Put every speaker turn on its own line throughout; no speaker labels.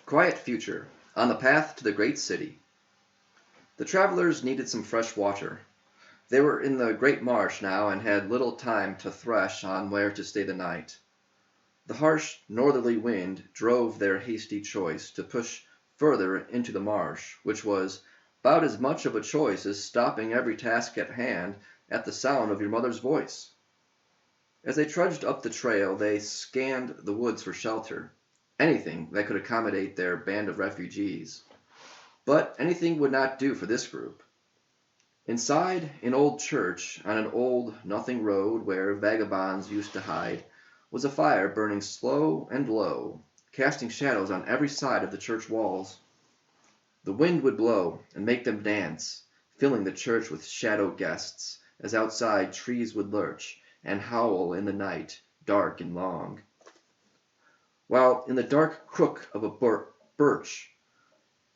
Quiet future, on the path to the great city. The travelers needed some fresh water. They were in the great marsh now and had little time to thresh on where to stay the night. The harsh northerly wind drove their hasty choice to push further into the marsh, which was about as much of a choice as stopping every task at hand at the sound of your mother's voice. As they trudged up the trail, they scanned the woods for shelter, anything that could accommodate their band of refugees. But anything would not do for this group. Inside an old church on an old nothing road where vagabonds used to hide was a fire burning slow and low, casting shadows on every side of the church walls. The wind would blow and make them dance, filling the church with shadow guests, as outside trees would lurch and howl in the night, dark and long. While in the dark crook of a birch,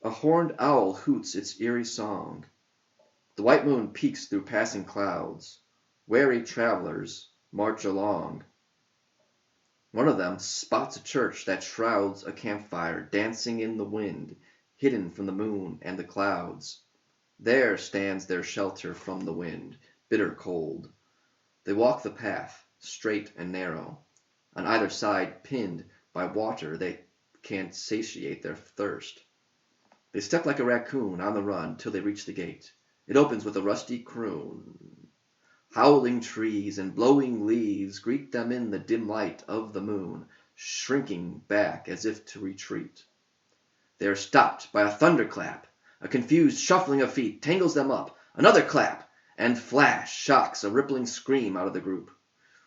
a horned owl hoots its eerie song. The white moon peeks through passing clouds. Wary travelers march along. One of them spots a church that shrouds a campfire dancing in the wind, hidden from the moon and the clouds. There stands their shelter from the wind, bitter cold. They walk the path, straight and narrow, on either side pinned by water they can't satiate their thirst. They step like a raccoon on the run till they reach the gate. It opens with a rusty croon. Howling trees and blowing leaves greet them in the dim light of the moon, shrinking back as if to retreat. They are stopped by a thunderclap. A confused shuffling of feet tangles them up. Another clap, and flash shocks a rippling scream out of the group.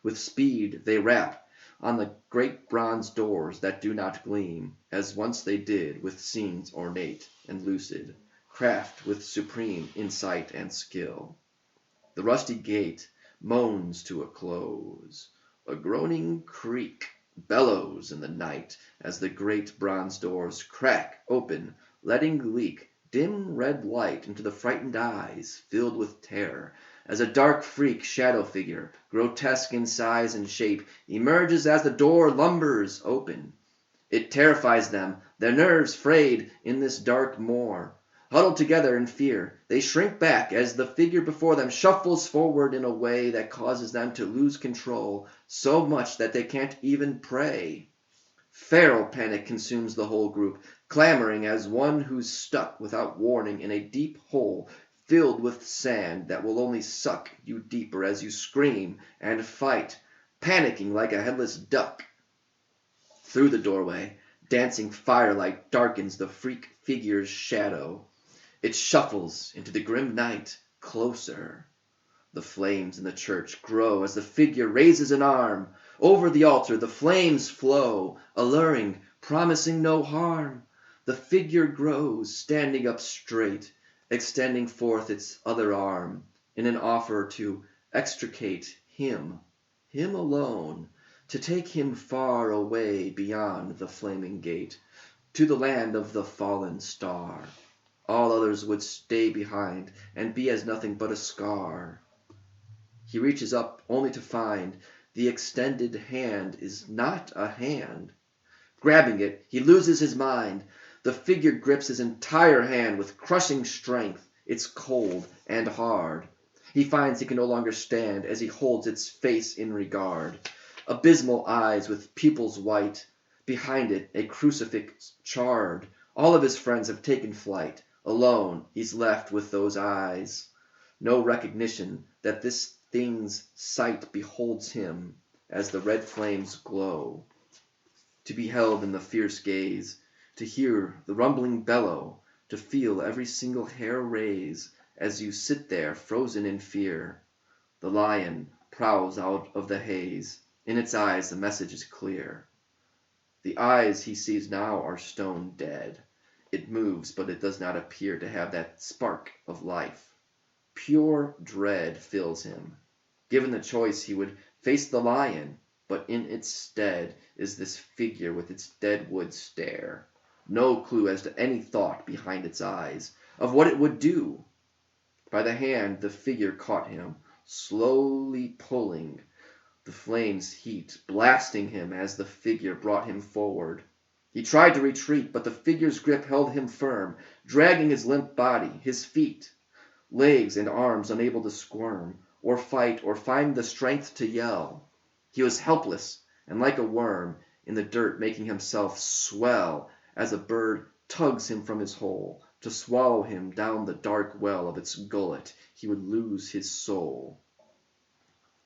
With speed they rap on the great bronze doors that do not gleam, as once they did with scenes ornate and lucid, craft with supreme insight and skill. The rusty gate moans to a close. A groaning creak bellows in the night as the great bronze doors crack open, letting leak dim red light into the frightened eyes filled with terror, as a dark freak shadow figure, grotesque in size and shape, emerges as the door lumbers open. It terrifies them, their nerves frayed in this dark moor. Huddled together in fear, they shrink back as the figure before them shuffles forward in a way that causes them to lose control, so much that they can't even pray. Feral panic consumes the whole group, clamoring as one who's stuck without warning in a deep hole filled with sand that will only suck you deeper as you scream and fight, panicking like a headless duck. Through the doorway, dancing firelight darkens the freak figure's shadow. It shuffles into the grim night, closer. The flames in the church grow as the figure raises an arm. Over the altar the flames flow, alluring, promising no harm. The figure grows, standing up straight, extending forth its other arm, in an offer to extricate him alone, to take him far away beyond the flaming gate, to the land of the fallen star. All others would stay behind and be as nothing but a scar. He reaches up only to find the extended hand is not a hand. Grabbing it, he loses his mind. The figure grips his entire hand with crushing strength. It's cold and hard. He finds he can no longer stand as he holds its face in regard. Abysmal eyes with pupils white. Behind it, a crucifix charred. All of his friends have taken flight. Alone, he's left with those eyes. No recognition that this thing's sight beholds him as the red flames glow. To be held in the fierce gaze, to hear the rumbling bellow, to feel every single hair raise as you sit there frozen in fear. The lion prowls out of the haze. In its eyes the message is clear. The eyes he sees now are stone dead. It moves, but it does not appear to have that spark of life. Pure dread fills him. Given the choice, he would face the lion, but in its stead is this figure with its deadwood stare. No clue as to any thought behind its eyes, of what it would do. By the hand the figure caught him, slowly pulling, the flames' heat blasting him as the figure brought him forward. He tried to retreat, but the figure's grip held him firm, dragging his limp body, his feet, legs and arms unable to squirm, or fight, or find the strength to yell. He was helpless and like a worm in the dirt, making himself swell as a bird tugs him from his hole. To swallow him down the dark well of its gullet, he would lose his soul.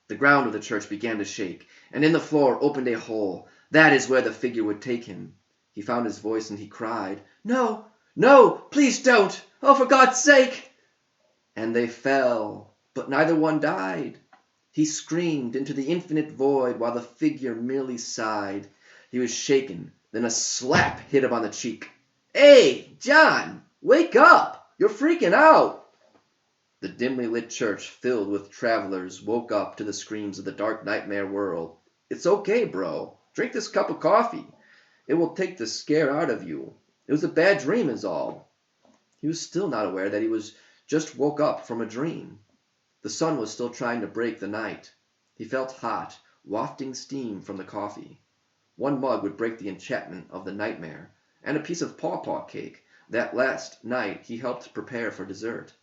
The ground of the church began to shake, and in the floor opened a hole. That is where the figure would take him. He found his voice and he cried, "No, no, please don't! Oh, for God's sake!" And they fell, but neither one died. He screamed into the infinite void while the figure merely sighed. He was shaken, then a slap hit him on the cheek. "Hey, John, wake up! You're freaking out!" The dimly lit church, filled with travelers, woke up to the screams of the dark nightmare world. "It's okay, bro. Drink this cup of coffee. It will take the scare out of you. It was a bad dream is all." He was still not aware that he was just woke up from a dream. The sun was still trying to break the night. He felt hot, wafting steam from the coffee. One mug would break the enchantment of the nightmare, and a piece of pawpaw cake that last night he helped prepare for dessert.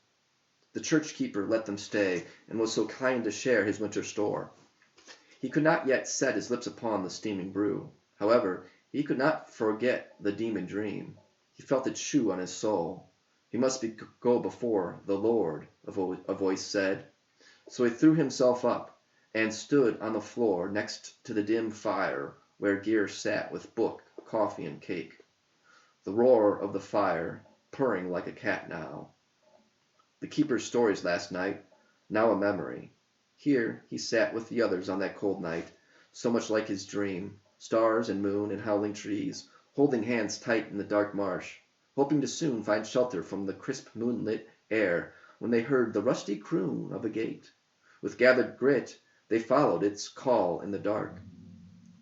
The church keeper let them stay, and was so kind to share his winter store. He could not yet set his lips upon the steaming brew. However, he could not forget the demon dream. He felt it chew on his soul. He must go before the Lord, a voice said. So he threw himself up, and stood on the floor next to the dim fire, where Gear sat with book, coffee, and cake. The roar of the fire, purring like a cat now. The keeper's stories last night, now a memory. Here he sat with the others on that cold night, so much like his dream, stars and moon and howling trees, holding hands tight in the dark marsh, hoping to soon find shelter from the crisp moonlit air, when they heard the rusty croon of a gate. With gathered grit, they followed its call in the dark.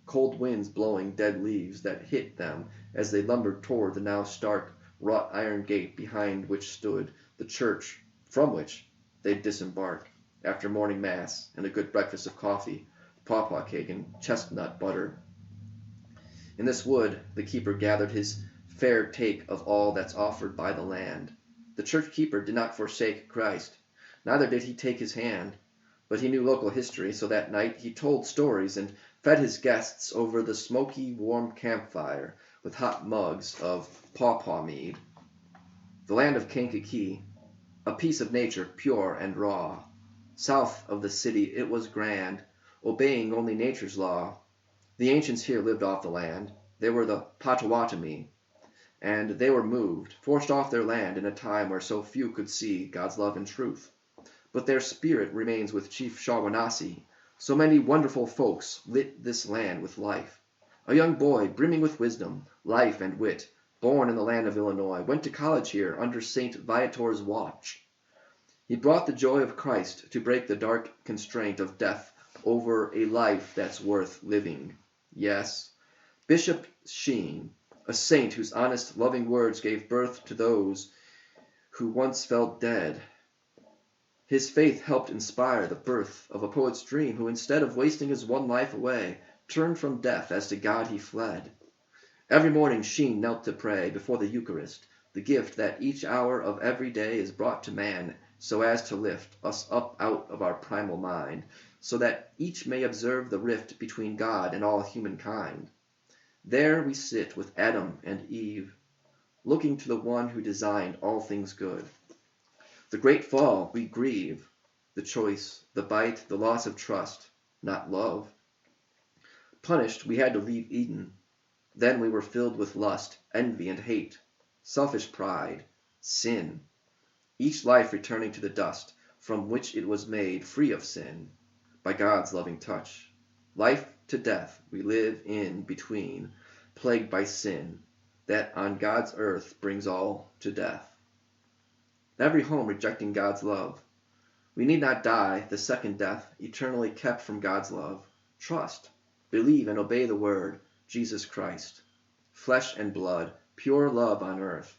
Cold winds blowing dead leaves that hit them as they lumbered toward the now stark, wrought iron gate behind which stood the church, from which they'd disembark, after morning mass and a good breakfast of coffee, pawpaw cake, and chestnut butter. In this wood the keeper gathered his fair take of all that's offered by the land. The church keeper did not forsake Christ, neither did he take his hand, but he knew local history, so that night he told stories and fed his guests over the smoky, warm campfire with hot mugs of pawpaw mead. The land of Kankakee, a piece of nature pure and raw. South of the city it was grand, obeying only nature's law. The ancients here lived off the land. They were the Potawatomi, and they were moved, forced off their land in a time where so few could see God's love and truth. But their spirit remains with Chief Shaughnessy. So many wonderful folks lit this land with life. A young boy brimming with wisdom, life, and wit, born in the land of Illinois, went to college here under St. Viator's watch. He brought the joy of Christ to break the dark constraint of death over a life that's worth living. Yes, Bishop Sheen, a saint whose honest, loving words gave birth to those who once felt dead. His faith helped inspire the birth of a poet's dream who, instead of wasting his one life away, turned from death as to God he fled. Every morning Sheen knelt to pray before the Eucharist, the gift that each hour of every day is brought to man so as to lift us up out of our primal mind, so that each may observe the rift between God and all humankind. There we sit with Adam and Eve, looking to the one who designed all things good. The great fall we grieve, the choice, the bite, the loss of trust, not love. Punished, we had to leave Eden. Then we were filled with lust, envy, and hate, selfish pride, sin. Each life returning to the dust, from which it was made free of sin, by God's loving touch. Life to death we live in between, plagued by sin, that on God's earth brings all to death. Every home rejecting God's love. We need not die the second death, eternally kept from God's love. Trust, believe, and obey the word, Jesus Christ. Flesh and blood, pure love on earth.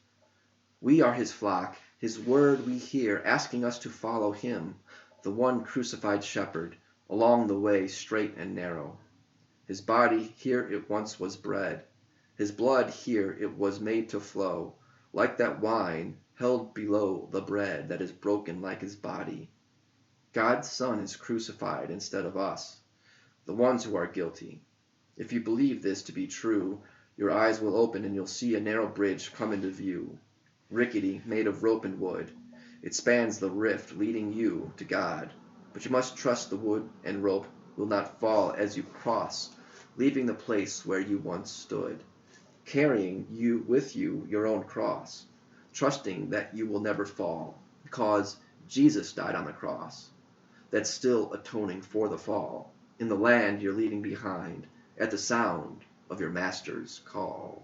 We are his flock, his word we hear, asking us to follow him, the one crucified shepherd, along the way straight and narrow. His body here it once was bread. His blood here it was made to flow, like that wine held below the bread that is broken like his body. God's Son is crucified instead of us, the ones who are guilty. If you believe this to be true, your eyes will open and you'll see a narrow bridge come into view, rickety, made of rope and wood. It spans the rift, leading you to God. But you must trust the wood and rope will not fall as you cross, leaving the place where you once stood, carrying you with you your own cross, trusting that you will never fall, because Jesus died on the cross. That's still atoning for the fall, in the land you're leaving behind, at the sound of your master's call.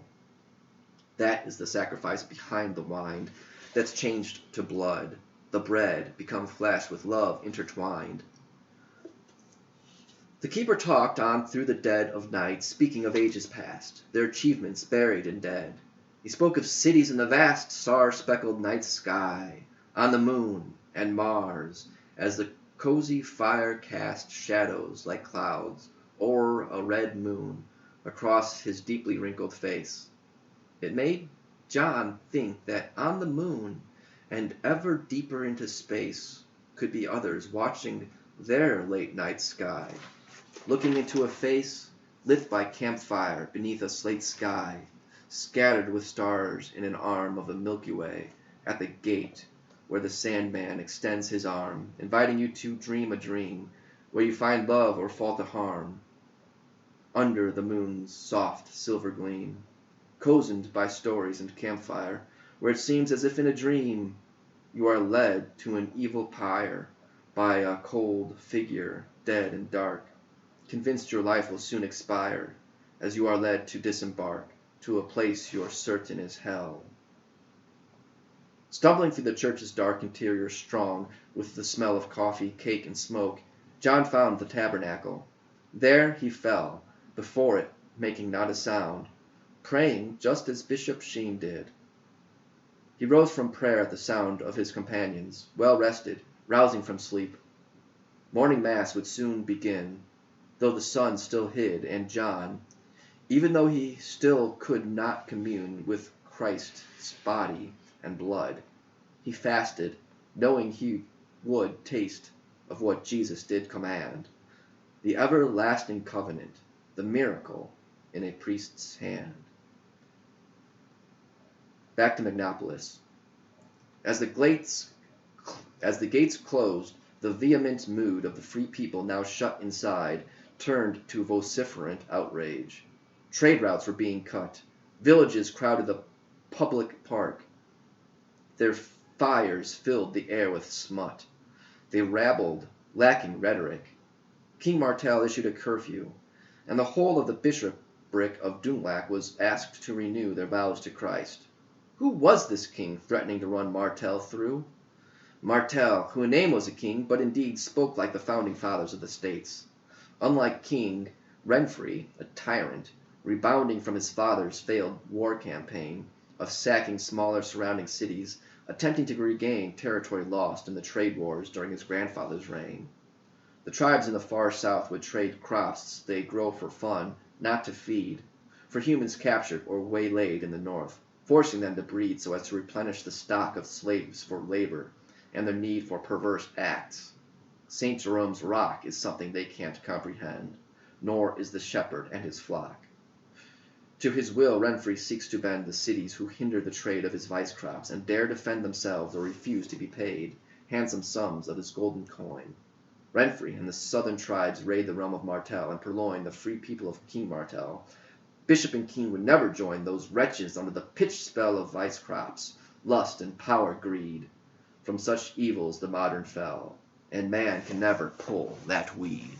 That is the sacrifice behind the wine that's changed to blood, the bread become flesh with love intertwined. The keeper talked on through the dead of night, speaking of ages past, their achievements buried and dead. He spoke of cities in the vast star-speckled night sky, on the moon and Mars, as the cozy fire cast shadows like clouds o'er a red moon across his deeply wrinkled face. It made John think that on the moon and ever deeper into space could be others watching their late night sky, looking into a face lit by campfire beneath a slate sky, scattered with stars in an arm of the Milky Way, at the gate where the Sandman extends his arm, inviting you to dream a dream, where you find love or fall to harm, under the moon's soft silver gleam, cozened by stories and campfire, where it seems as if in a dream you are led to an evil pyre by a cold figure, dead and dark, convinced your life will soon expire, as you are led to disembark to a place you're certain is hell. Stumbling through the church's dark interior strong with the smell of coffee, cake, and smoke, John found the tabernacle. There he fell, before it, making not a sound, praying just as Bishop Sheen did. He rose from prayer at the sound of his companions, well rested, rousing from sleep. Morning mass would soon begin, though the sun still hid, and John, even though he still could not commune with Christ's body and blood, he fasted, knowing he would taste of what Jesus did command, the everlasting covenant, the miracle in a priest's hand. Back to Magnopolis. As the gates closed, the vehement mood of the free people now shut inside turned to vociferant outrage. Trade routes were being cut. Villages crowded the public park. Their fires filled the air with smut. They rabbled, lacking rhetoric. King Martell issued a curfew, and the whole of the bishopric of Dunlac was asked to renew their vows to Christ. Who was this king threatening to run Martell through? Martell, who in name was a king, but indeed spoke like the founding fathers of the states. Unlike King Renfrey, a tyrant, rebounding from his father's failed war campaign of sacking smaller surrounding cities, attempting to regain territory lost in the trade wars during his grandfather's reign. The tribes in the far south would trade crops they grow for fun, not to feed, for humans captured or waylaid in the north, forcing them to breed so as to replenish the stock of slaves for labor and their need for perverse acts. St. Jerome's rock is something they can't comprehend, nor is the shepherd and his flock. To his will Renfrey seeks to bend the cities who hinder the trade of his vice crops and dare defend themselves or refuse to be paid handsome sums of his golden coin. Renfrey and the southern tribes raid the realm of Martell and purloin the free people of King Martell. Bishop and king would never join those wretches under the pitch spell of vice crops, lust and power greed. From such evils the modern fell, and man can never pull that weed.